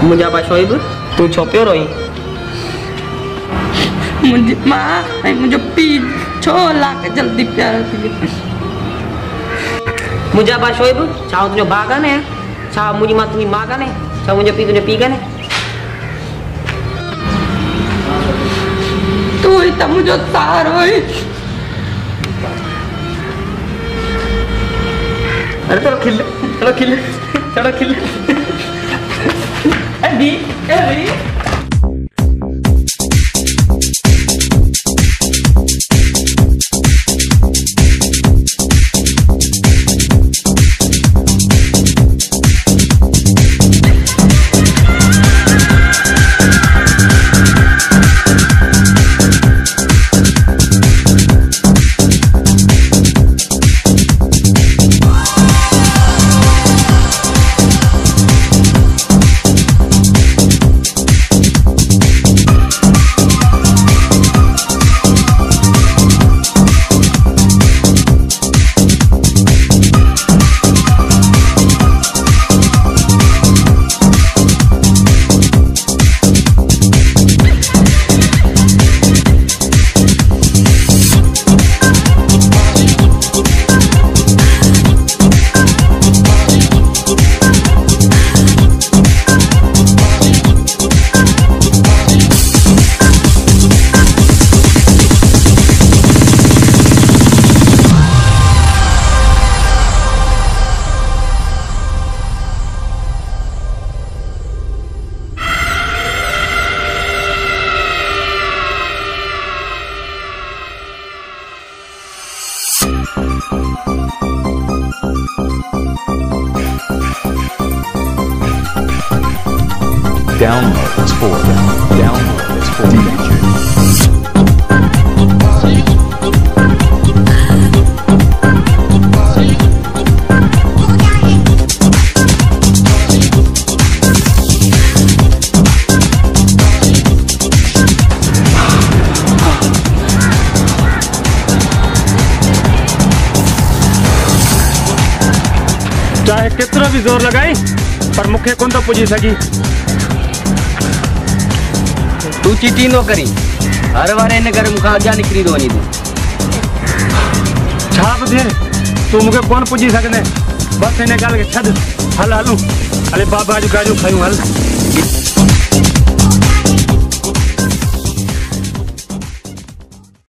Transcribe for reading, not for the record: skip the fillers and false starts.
मुझा बा शोइब तू छो पियो रोई? मुझी मां ऐं मुझो पी छो लाके जल्दी प्यार थी। मुझा बा शोइब छा तुझो भाउ काने? छा मुझी मां तुझी मां काने? छा मुझो पी तुझो पी काने? तू ही तो मुझो तारो है। अरे चलो खिल चलो खिल चलो खिल अभी अभी Downloads for DJ. चाहे कितना भी जोर लगाई पर मुखे कोन तो पुजी सकी। तू चिटी नो करी हर बार इन घर मुखा अजा निकरी दो वनी तू छा थे तू मुखे कोन पुजी सकने बस इन गाल के छद हल हलूं अरे बाबा जो गाजू खायूं हल।